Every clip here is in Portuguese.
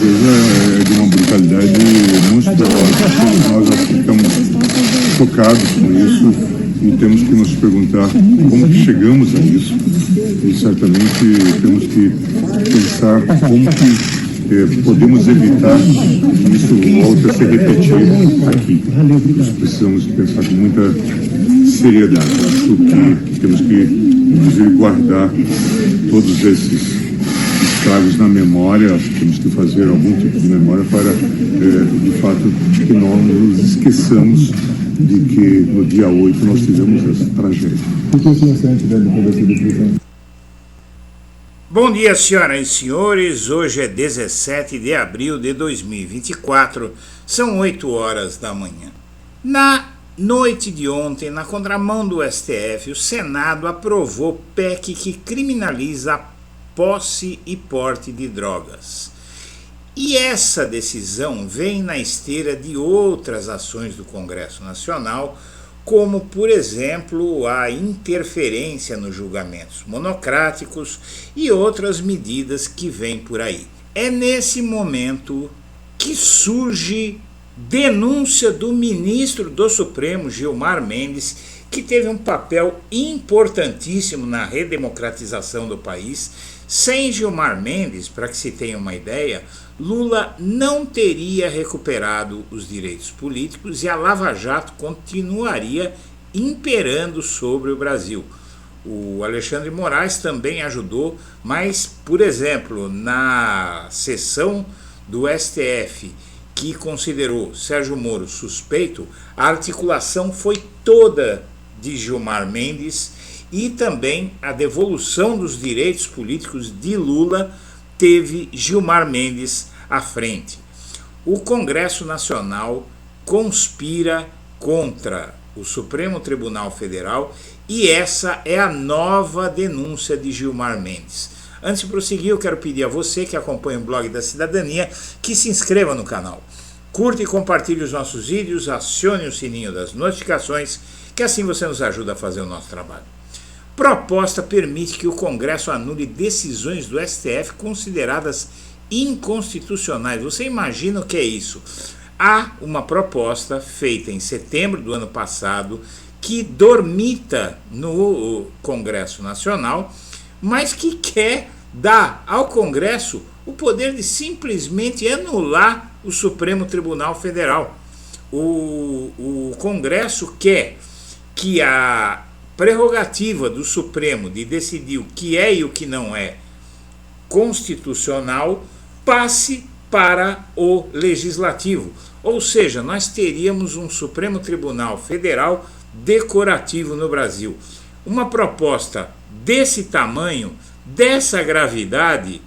coisa é de uma brutalidade monstruosa. Nós acho que estamos chocados com isso e temos que nos perguntar como que chegamos a isso. E certamente temos que pensar como que podemos evitar que isso volte a se repetir aqui. Nós precisamos pensar com muita seriedade. Acho que temos que, inclusive, guardar todos esses estragos na memória. Acho que temos que fazer algum tipo de memória para, de fato, que não nos esqueçamos de que no dia 8 nós tivemos essa tragédia. O que o senhor sente depois dessa descrição? Bom dia, senhoras e senhores. Hoje é 17 de abril de 2024, são 8 horas da manhã. Na noite de ontem, na contramão do STF, o Senado aprovou PEC que criminaliza a posse e porte de drogas. E essa decisão vem na esteira de outras ações do Congresso Nacional, como, por exemplo, a interferência nos julgamentos monocráticos e outras medidas que vêm por aí. É nesse momento que surge denúncia do ministro do Supremo, Gilmar Mendes, que teve um papel importantíssimo na redemocratização do país. Sem Gilmar Mendes, para que se tenha uma ideia, Lula não teria recuperado os direitos políticos e a Lava Jato continuaria imperando sobre o Brasil. O Alexandre de Moraes também ajudou, mas, por exemplo, na sessão do STF, que considerou Sérgio Moro suspeito, a articulação foi toda de Gilmar Mendes e também a devolução dos direitos políticos de Lula teve Gilmar Mendes à frente. O Congresso Nacional conspira contra o Supremo Tribunal Federal e essa é a nova denúncia de Gilmar Mendes. Antes de prosseguir, eu quero pedir a você que acompanha o blog da Cidadania que se inscreva no canal. Curta e compartilhe os nossos vídeos, acione o sininho das notificações, que assim você nos ajuda a fazer o nosso trabalho. Proposta permite que o Congresso anule decisões do STF consideradas inconstitucionais. Você imagina o que é isso? Há uma proposta feita em setembro do ano passado que dormita no Congresso Nacional, mas que quer dar ao Congresso o poder de simplesmente anular o Supremo Tribunal Federal. O Congresso quer que a prerrogativa do Supremo de decidir o que é e o que não é constitucional passe para o Legislativo. Ou seja, nós teríamos um Supremo Tribunal Federal decorativo no Brasil. Uma proposta desse tamanho, dessa gravidade,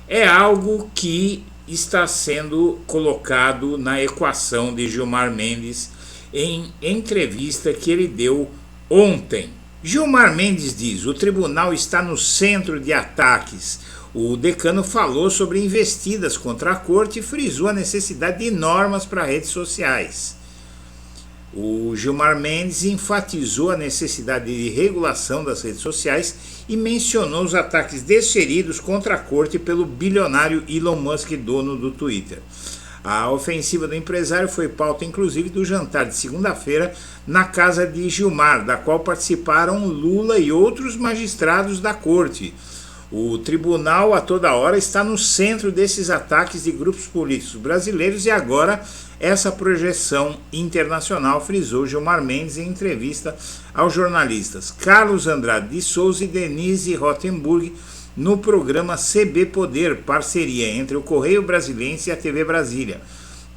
é algo que está sendo colocado na equação de Gilmar Mendes em entrevista que ele deu ontem. Gilmar Mendes diz: o tribunal está no centro de ataques. O decano falou sobre investidas contra a corte e frisou a necessidade de normas para redes sociais. O Gilmar Mendes enfatizou a necessidade de regulação das redes sociais e mencionou os ataques desferidos contra a corte pelo bilionário Elon Musk, dono do Twitter. A ofensiva do empresário foi pauta inclusive do jantar de segunda-feira na casa de Gilmar, da qual participaram Lula e outros magistrados da corte. O tribunal a toda hora está no centro desses ataques de grupos políticos brasileiros e agora essa projeção internacional, frisou Gilmar Mendes em entrevista aos jornalistas Carlos Andrade de Souza e Denise Rotenburg no programa CB Poder, parceria entre o Correio Brasiliense e a TV Brasília.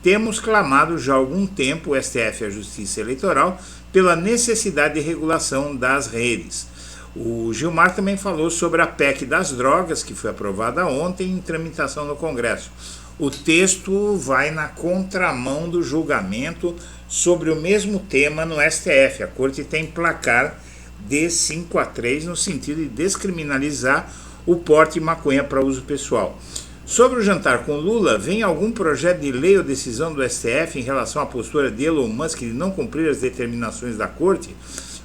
Temos clamado já há algum tempo, o STF e a Justiça Eleitoral, pela necessidade de regulação das redes. O Gilmar também falou sobre a PEC das drogas, que foi aprovada ontem em tramitação no Congresso. O texto vai na contramão do julgamento sobre o mesmo tema no STF. A Corte tem placar de 5-3 no sentido de descriminalizar o porte de maconha para uso pessoal. Sobre o jantar com Lula, vem algum projeto de lei ou decisão do STF em relação à postura de Elon Musk de não cumprir as determinações da Corte?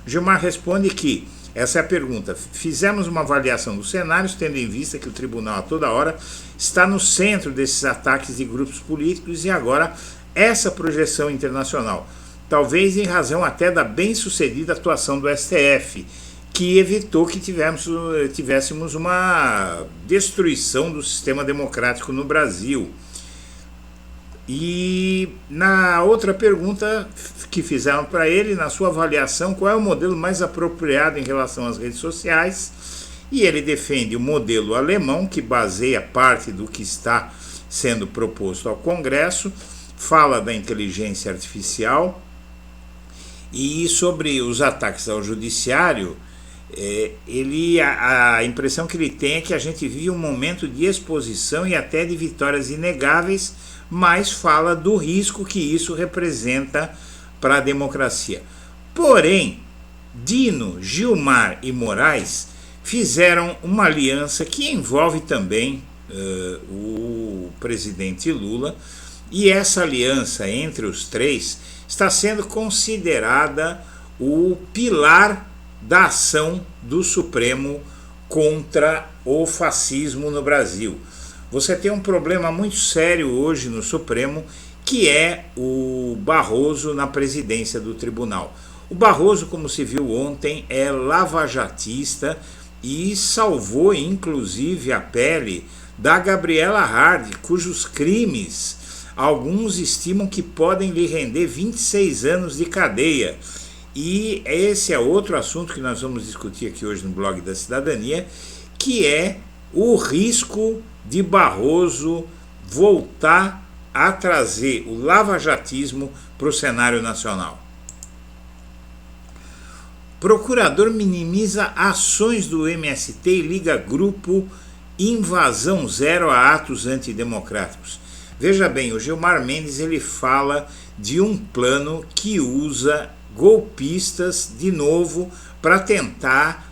Gilmar responde que Essa é a pergunta. Fizemos uma avaliação dos cenários, tendo em vista que o tribunal a toda hora está no centro desses ataques de grupos políticos e agora essa projeção internacional. Talvez em razão até da bem-sucedida atuação do STF, que evitou que tivéssemos uma destruição do sistema democrático no Brasil. E na outra pergunta que fizeram para ele, na sua avaliação, qual é o modelo mais apropriado em relação às redes sociais? E ele defende o modelo alemão, que baseia parte do que está sendo proposto ao Congresso, fala da inteligência artificial e sobre os ataques ao judiciário. A impressão que ele tem é que a gente vive um momento de exposição e até de vitórias inegáveis, mas fala do risco que isso representa para a democracia. Porém, Dino, Gilmar e Moraes fizeram uma aliança que envolve também o presidente Lula, e essa aliança entre os três está sendo considerada o pilar da ação do Supremo contra o fascismo no Brasil. Você tem um problema muito sério hoje no Supremo, que é o Barroso na presidência do tribunal. O Barroso, como se viu ontem, é lavajatista e salvou inclusive a pele da Gabriela Hard, cujos crimes alguns estimam que podem lhe render 26 anos de cadeia. E esse é outro assunto que nós vamos discutir aqui hoje no Blog da Cidadania, que é o risco de Barroso voltar a trazer o lavajatismo para o cenário nacional. Procurador minimiza ações do MST e liga grupo Invasão Zero a atos antidemocráticos. Veja bem, o Gilmar Mendes ele fala de um plano que usa golpistas de novo para tentar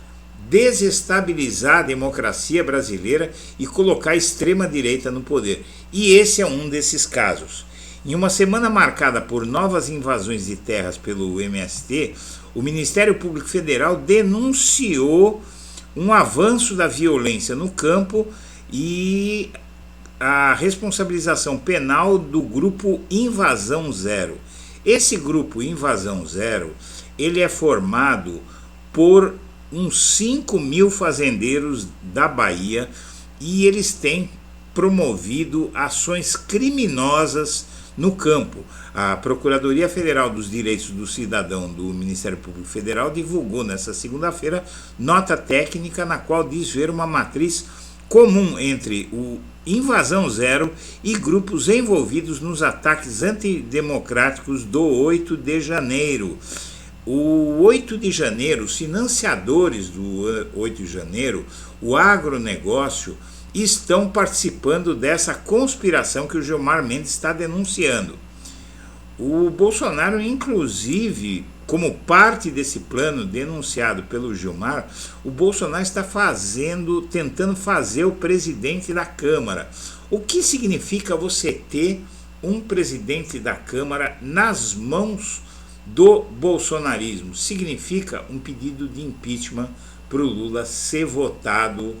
desestabilizar a democracia brasileira e colocar a extrema-direita no poder. E esse é um desses casos. Em uma semana marcada por novas invasões de terras pelo MST, o Ministério Público Federal denunciou um avanço da violência no campo e a responsabilização penal do grupo Invasão Zero. Esse grupo Invasão Zero, ele é formado por uns 5.000 fazendeiros da Bahia e eles têm promovido ações criminosas no campo. A Procuradoria Federal dos Direitos do Cidadão do Ministério Público Federal divulgou nesta segunda-feira nota técnica na qual diz ver uma matriz comum entre o Invasão Zero e grupos envolvidos nos ataques antidemocráticos do 8 de janeiro. O 8 de janeiro, os financiadores do 8 de janeiro, o agronegócio, estão participando dessa conspiração que o Gilmar Mendes está denunciando. O Bolsonaro, inclusive, como parte desse plano denunciado pelo Gilmar, o Bolsonaro está tentando fazer o presidente da Câmara. O que significa você ter um presidente da Câmara nas mãos do bolsonarismo? Significa um pedido de impeachment para o Lula ser votado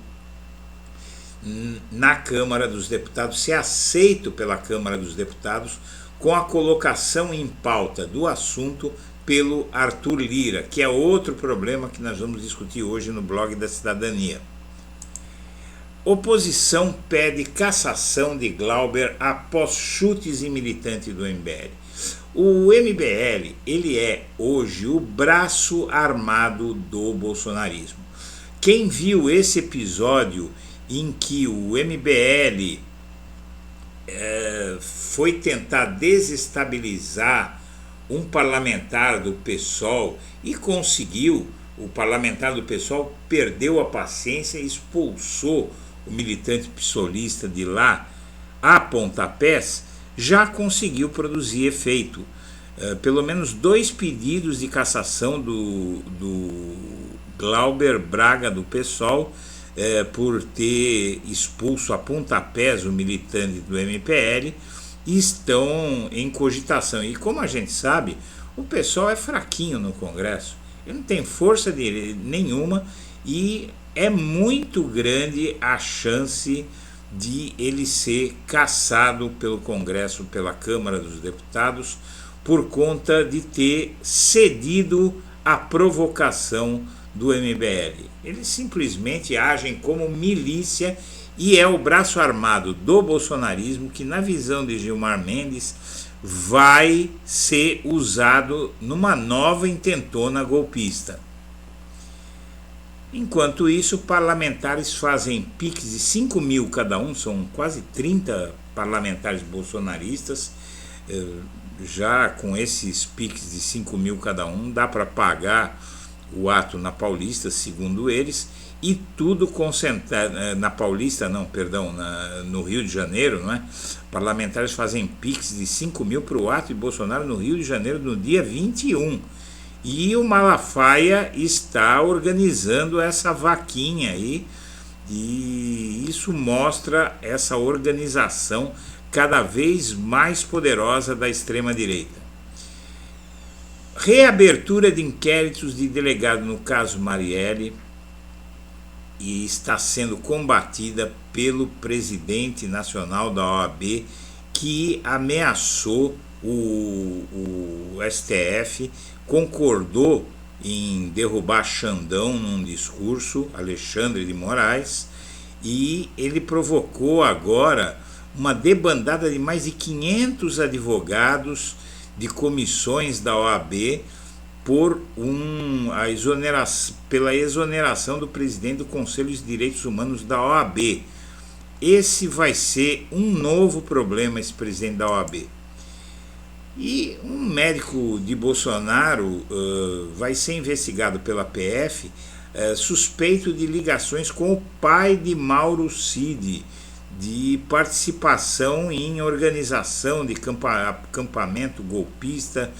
na Câmara dos Deputados, ser aceito pela Câmara dos Deputados, com a colocação em pauta do assunto pelo Arthur Lira, que é outro problema que nós vamos discutir hoje no Blog da Cidadania. Oposição pede cassação de Glauber após chutes em militante do MBL. O MBL, ele é hoje o braço armado do bolsonarismo. Quem viu esse episódio em que o MBL foi tentar desestabilizar um parlamentar do PSOL e conseguiu, o parlamentar do PSOL perdeu a paciência e expulsou o militante psolista de lá a pontapés, já conseguiu produzir efeito. Pelo menos 2 pedidos de cassação do Glauber Braga do PSOL por ter expulso a pontapés o militante do MPL estão em cogitação. E como a gente sabe, o PSOL é fraquinho no Congresso. Ele não tem força nenhuma e é muito grande a chance de ele ser cassado pelo Congresso, pela Câmara dos Deputados, por conta de ter cedido à provocação do MBL. Eles simplesmente agem como milícia e é o braço armado do bolsonarismo que, na visão de Gilmar Mendes, vai ser usado numa nova intentona golpista. Enquanto isso, parlamentares fazem piques de 5 mil cada um, são quase 30 parlamentares bolsonaristas. Já com esses piques de 5 mil cada um, dá para pagar o ato na Paulista, segundo eles, e tudo concentrado na Paulista, não, perdão, no Rio de Janeiro, não é? Parlamentares fazem piques de 5 mil para o ato de Bolsonaro no Rio de Janeiro no dia 21. E o Malafaia está organizando essa vaquinha aí, e isso mostra essa organização cada vez mais poderosa da extrema-direita. Reabertura de inquéritos de delegado no caso Marielle e está sendo combatida pelo presidente nacional da OAB, que ameaçou o STF, concordou em derrubar Xandão num discurso, Alexandre de Moraes, e ele provocou agora uma debandada de mais de 500 advogados de comissões da OAB pela exoneração do presidente do Conselho de Direitos Humanos da OAB. Esse vai ser um novo problema, esse presidente da OAB. E um médico de Bolsonaro vai ser investigado pela PF, suspeito de ligações com o pai de Mauro Cid, de participação em organização de acampamento golpista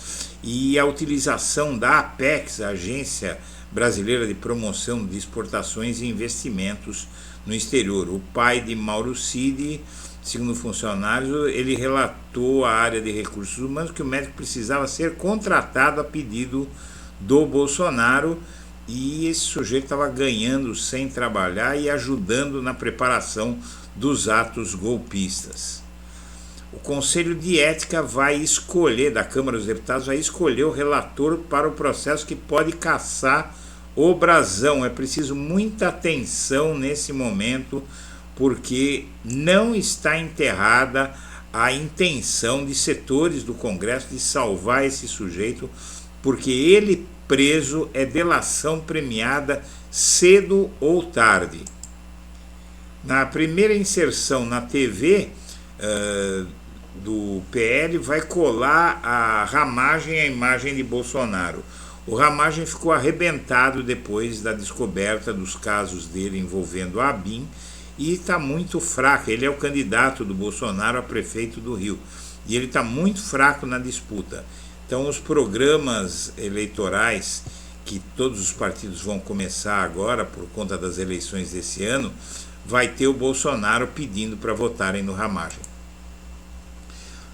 e a utilização da Apex, a Agência Brasileira de Promoção de Exportações e Investimentos no Exterior. O pai de Mauro Cid, segundo funcionários, ele relatou à área de recursos humanos que o médico precisava ser contratado a pedido do Bolsonaro e esse sujeito estava ganhando sem trabalhar e ajudando na preparação dos atos golpistas. O Conselho de Ética vai escolher, da Câmara dos Deputados, vai escolher o relator para o processo que pode cassar o Brazão. É preciso muita atenção nesse momento, porque não está enterrada a intenção de setores do Congresso de salvar esse sujeito, porque ele preso é delação premiada cedo ou tarde. Na primeira inserção na TV do PL vai colar a Ramagem e a imagem de Bolsonaro. O Ramagem ficou arrebentado depois da descoberta dos casos dele envolvendo a ABIN e está muito fraco. Ele é o candidato do Bolsonaro a prefeito do Rio e ele está muito fraco na disputa. Então os programas eleitorais que todos os partidos vão começar agora por conta das eleições desse ano, vai ter o Bolsonaro pedindo para votarem no Ramagem.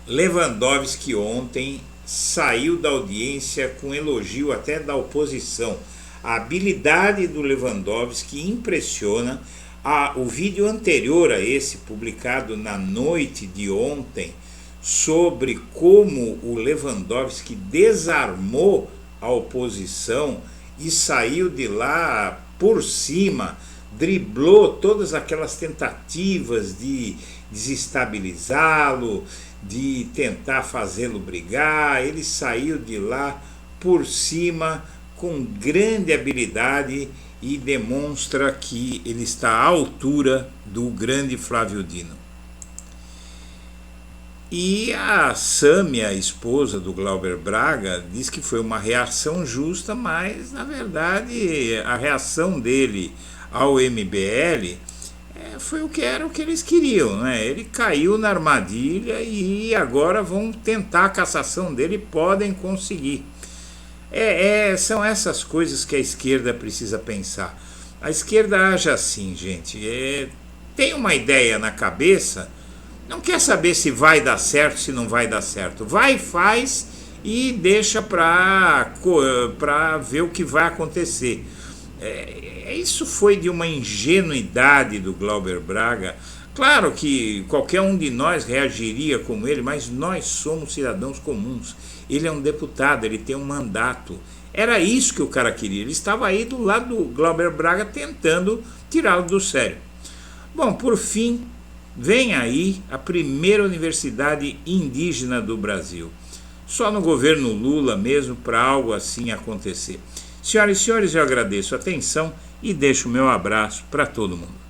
Lewandowski ontem saiu da audiência com elogio até da oposição. A habilidade do Lewandowski impressiona. O vídeo anterior a esse, publicado na noite de ontem, sobre como o Lewandowski desarmou a oposição e saiu de lá por cima, driblou todas aquelas tentativas de desestabilizá-lo, de tentar fazê-lo brigar. Ele saiu de lá por cima com grande habilidade e demonstra que ele está à altura do grande Flávio Dino. E a Sâmia, a esposa do Glauber Braga, diz que foi uma reação justa, mas na verdade a reação dele ao MBL foi o que eles queriam, né? Ele caiu na armadilha e agora vão tentar a cassação dele, podem conseguir. São essas coisas que a esquerda precisa pensar. A esquerda age assim, gente. Tem uma ideia na cabeça, não quer saber se vai dar certo, se não vai dar certo. Vai, faz e deixa para ver o que vai acontecer. Isso foi de uma ingenuidade do Glauber Braga. Claro que qualquer um de nós reagiria como ele, mas nós somos cidadãos comuns. Ele é um deputado, ele tem um mandato. Era isso que o cara queria. Ele estava aí do lado do Glauber Braga tentando tirá-lo do sério. Bom, por fim, vem aí a primeira universidade indígena do Brasil. Só no governo Lula mesmo para algo assim acontecer. Senhoras e senhores, eu agradeço a atenção e deixo o meu abraço para todo mundo.